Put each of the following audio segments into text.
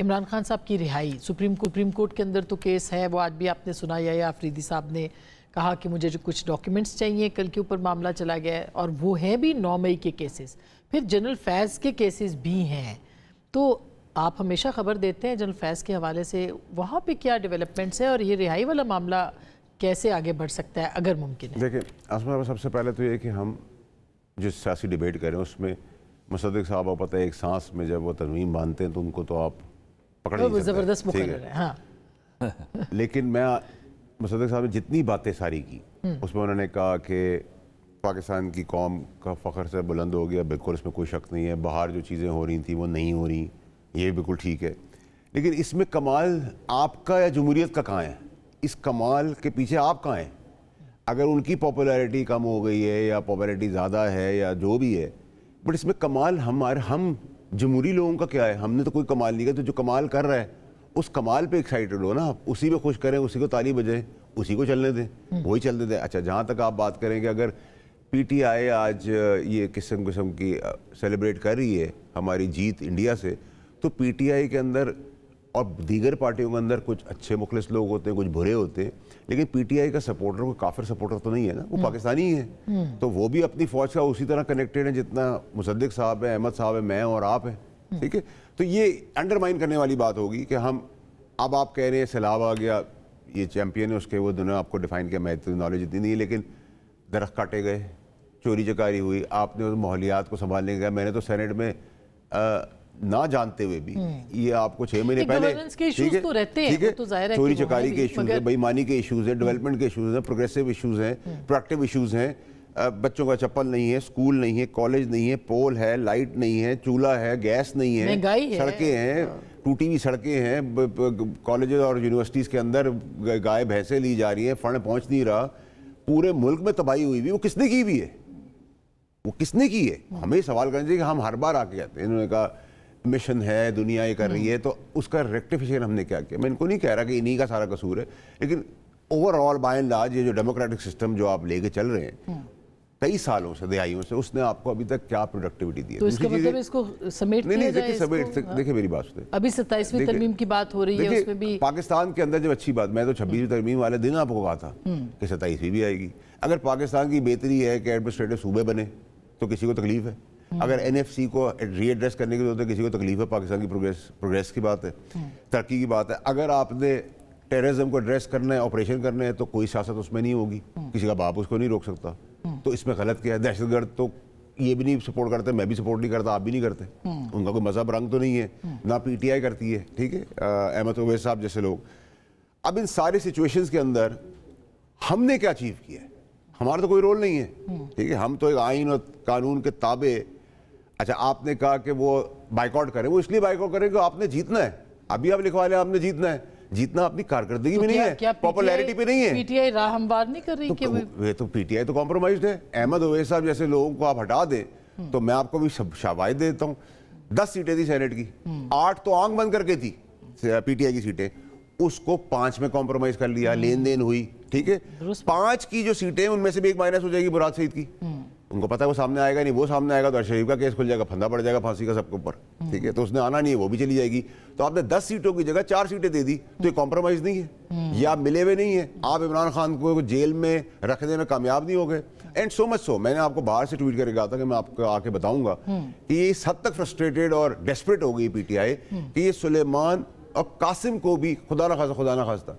इमरान खान साहब की रिहाई, सुप्रीम कोर्ट के अंदर तो केस है, वो आज भी आपने सुना, या अफरीदी साहब ने कहा कि मुझे जो कुछ डॉक्यूमेंट्स चाहिए, कल के ऊपर मामला चला गया है, और वो हैं भी 9 मई के केसेस। फिर जनरल फैज़ के केसेस भी हैं, तो आप हमेशा खबर देते हैं जनरल फैज़ के हवाले से, वहाँ पे क्या डेवलपमेंट्स है और ये रिहाई वाला मामला कैसे आगे बढ़ सकता है अगर मुमकिन है? देखिए आसमा, सबसे पहले तो ये कि हम जो सियासी डिबेट करें उसमें मुसद्दिक साहब को पता है एक सांस में जब वो तरमीम बांधते हैं तो उनको तो आप पकड़ नहीं सकते, ज़बरदस्त मुकर्रर है। हाँ। लेकिन मैं मुसद्दिक साहब ने जितनी बातें सारी की उसमें उन्होंने कहा कि पाकिस्तान की कौम का फ़ख्र से बुलंद हो गया, बिल्कुल इसमें कोई शक नहीं है, बाहर जो चीज़ें हो रही थी वो नहीं हो रही, ये बिल्कुल ठीक है, लेकिन इसमें कमाल आपका या जमहूरियत का कहाँ है? इस कमाल के पीछे आप कहाँ हैं? अगर उनकी पॉपुलैरिटी कम हो गई है या पॉपुलैरिटी ज़्यादा है या जो भी है, बट इसमें कमाल हम जमहूरी लोगों का क्या है? हमने तो कोई कमाल नहीं किया, तो जो कमाल कर रहा है उस कमाल पे एक्साइटेड हो ना, उसी पे खुश करें, उसी को ताली बजाएं, उसी को चलने दें, वही चलने दें। अच्छा, जहाँ तक आप बात करें कि अगर पीटीआई आज ये किस्म की सेलिब्रेट कर रही है हमारी जीत इंडिया से, तो पीटीआई के अंदर और दीगर पार्टियों के अंदर कुछ अच्छे मुखलिस लोग होते हैं, कुछ बुरे होते हैं, लेकिन पीटीआई का सपोर्टर कोई काफिर सपोर्टर तो नहीं है ना, वो पाकिस्तानी ही है, तो वो भी अपनी फौज का उसी तरह कनेक्टेड है जितना मुसद्दिक साहब है, अहमद साहब है, मैं और आप हैं, ठीक है। तो ये अंडरमाइन करने वाली बात होगी कि हम, अब आप कह रहे हैं सैलाब आ गया, ये चैंपियन है उसके, वो दोनों आपको डिफाइन किया, मैं तो नॉलेज इतनी नहीं है, लेकिन दरख्त काटे गए, चोरी चकारी हुई, आपने उस माहौलियात को संभालने गया, मैंने तो सेनेट में ना जानते हुए भी ये आपको 6 महीने पहले, ठीक है, चोरी चकारी के इशूज़ हैं, बेईमानी के इशूज़ हैं, डेवलपमेंट के इशूज़ हैं, प्रोग्रेसिव इशूज़ हैं, प्रोएक्टिव इशूज़ हैं, बच्चों का चप्पल नहीं है, स्कूल नहीं है, कॉलेज नहीं है, पोल है, लाइट नहीं है, चूल्हा है, गैस नहीं है, सड़कें हैं, टूटी हुई सड़कें हैं, कॉलेज और यूनिवर्सिटीज़ के अंदर गाय भैंसें ली जा रही हैं, फंड पहुँच नहीं रहा, पूरे मुल्क में तबाही हुई हुई, वो किसने की हुई है? वो किसने की है? हमें सवाल करना चाहिए कि हम हर बार आके कहते हैं, इन्होंने कहा मिशन है, दुनिया ये कर रही है, तो उसका रेक्टिफिकेशन हमने क्या किया? मैं इनको नहीं कह रहा कि इन्हीं का सारा कसूर है, लेकिन ओवरऑल बाय एंड लार्ज ये जो डेमोक्रेटिक सिस्टम जो आप लेके चल रहे हैं कई सालों से, दहाइयों से, उसने आपको अभी तक क्या प्रोडक्टिविटी दी है? तो इसका मतलब इसको समेट नहीं, देखिए मेरी बात सुनिए, अभी 27वीं तरमीम की बात हो रही है, उसमें भी पाकिस्तान के अंदर जब अच्छी बात, मैं तो 26वीं तरमीम वाले दिन आपको कहा था कि 27वीं भी आएगी। अगर पाकिस्तान की बेहतरी है कि एडमिनिस्ट्रेटिव सूबे बने तो किसी को तकलीफ है, अगर एनएफसी को रीएड्रेस करने की जरूरत है किसी को तकलीफ है, पाकिस्तान की प्रोग्रेस की बात है, तरक्की की बात है। अगर आपने टेररिज्म को एड्रेस करना है, ऑपरेशन करने हैं, तो कोई सियासत उसमें नहीं होगी, किसी का बाप उसको नहीं रोक सकता, तो इसमें गलत क्या है? दहशतगर्द तो ये भी नहीं सपोर्ट करते, मैं भी सपोर्ट नहीं करता, आप भी नहीं करते, उनका कोई मजहब रंग तो नहीं है, ना पीटीआई करती है, ठीक है, अहमद ओवैस साहब जैसे लोग। अब इन सारे सिचुएशंस के अंदर हमने क्या अचीव किया है? हमारा तो कोई रोल नहीं है, ठीक है, हम तो एक आइन और कानून के ताबे। अच्छा, आपने कहा कि वो बाइकआउट करें, वो इसलिए बाइकआउट करें कि आपने जीतना है, अभी आप लिखवा लें आपने जीतना है, जीतना अपनी कारकर्दगी में नहीं है, पॉपुलैरिटी पे नहीं है। पीटीआई राह हमवार नहीं कर रही, तो पीटीआई तो कॉम्प्रोमाइज्ड है। अहमद ओवैस साहब जैसे लोगों को आप हटा दें तो मैं आपको भी शाबाश देता हूँ, 10 सीटें थी सेनेट की, 8 तो आंख बंद करके थी पीटीआई की सीटें, उसको 5 में कॉम्प्रोमाइज कर लिया, लेन देन हुई, ठीक है, 5 की जो सीटें उनमें से भी एक माइनस हो जाएगी मुराद सईद की, उनको पता है वो सामने आएगा नहीं, वो सामने आएगा तो अरशद शरीफ का केस खुल जाएगा, फंदा पड़ जाएगा फांसी का सबके ऊपर, ठीक है, तो उसने आना नहीं है, वो भी चली जाएगी। तो आपने 10 सीटों की जगह 4 सीटें दे दी, तो ये कॉम्प्रोमाइज नहीं है, ये आप मिले हुए नहीं है, आप इमरान खान को जेल में रखने में कामयाब नहीं हो गए। एंड सो मच सो, मैंने आपको बाहर से ट्वीट करके कहा था कि मैं आपको आके बताऊंगा कि ये इस हद तक फ्रस्ट्रेटेड और डेस्परेट हो गई पीटीआई कि ये सुलेमान और कासिम को भी खुदा ना खास्ता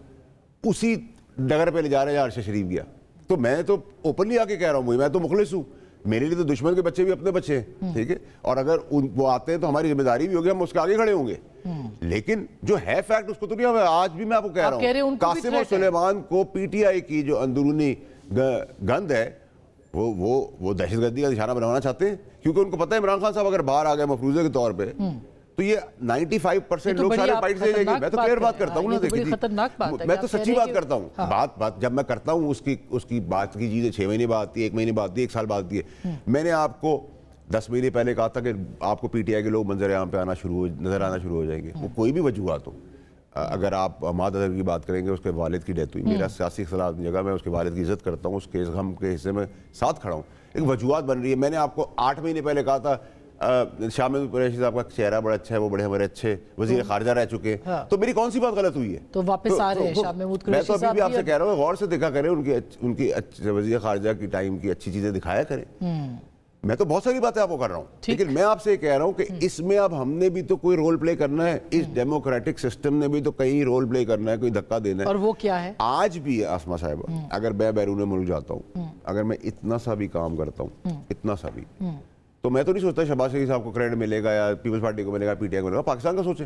उसी डगर पे ले जा रहे हैं अरशद शरीफ गया। तो मैं तो ओपनली आके कह रहा हूँ, मैं तो मुखलिस हूँ, मेरे लिए तो दुश्मन के बच्चे भी अपने बच्चे हैं, ठीक है, और अगर वो आते हैं तो हमारी जिम्मेदारी भी होगी, हम उसके आगे खड़े होंगे, लेकिन जो है फैक्ट उसको तो नहीं। आज भी मैं आपको कह रहा हूँ, कासिम और सुलेमान को पीटीआई की जो अंदरूनी गंद है वो दहशतगर्दी का निशाना बनाना चाहते हैं, क्योंकि उनको पता है इमरान खान साहब अगर बाहर आ गए मफरूजे के तौर पर तो ये 95% लोग सारे फाइट से जाएंगे। मैं तो क्लियर बात करता हूँ ना, देखिए मैं तो सच्ची बात करता हूँ, बात जब मैं करता हूँ उसकी बात की चीजें 6 महीने बाद आती है, 1 महीने बाद आती है, 1 साल बाद आती है। मैंने आपको 10 महीने पहले कहा था कि आपको पीटीआई के लोग मंजर आम पे नजर आना शुरू हो जाएंगे, वो कोई भी वजूहत हो। अगर आप हमाद अजहर की बात करेंगे, उसके वालिद की डेथ हुई, मेरा सियासी इख्तिलाफ की जगह मैं उसके वालिद की इज्जत करता हूँ, उसके गम के हिस्से में साथ खड़ा हूँ, एक वजूहत बन रही है। मैंने आपको 8 महीने पहले कहा था शाह महमूद कुरैशी साहब का चेहरा बड़ा अच्छा है, वो बड़े हमारे अच्छे वज़ीर खारजा रह चुके हैं, तो मेरी कौन सी बात गलत हुई है? तो वापस आ रहे हैं शाह महमूद मैं तो कुरैशी अभी भी साहब आपसे कह रहा हूँ गौर से देखा करें, उनकी वज़ीर खारजा की टाइम की अच्छी चीज़ें दिखाया करें। मैं तो बहुत सारी बातें आपको कर रहा हूँ, लेकिन मैं आपसे कह रहा हूँ कि इसमें अब हमने भी तो कोई रोल प्ले करना है, इस डेमोक्रेटिक सिस्टम ने भी तो कई रोल प्ले करना है, कोई धक्का देना है। और वो क्या है? आज भी है आसमा साहिबा, अगर मैं बैरून मुल्क जाता हूँ, अगर मैं इतना सा भी काम करता हूँ, इतना सा भी, तो मैं तो नहीं सोचता शहबाज शरीफ साहब को क्रेडिट मिलेगा या पीपल्स पार्टी को मिलेगा, पीटीआई को मिलेगा, पाकिस्तान का सोचे।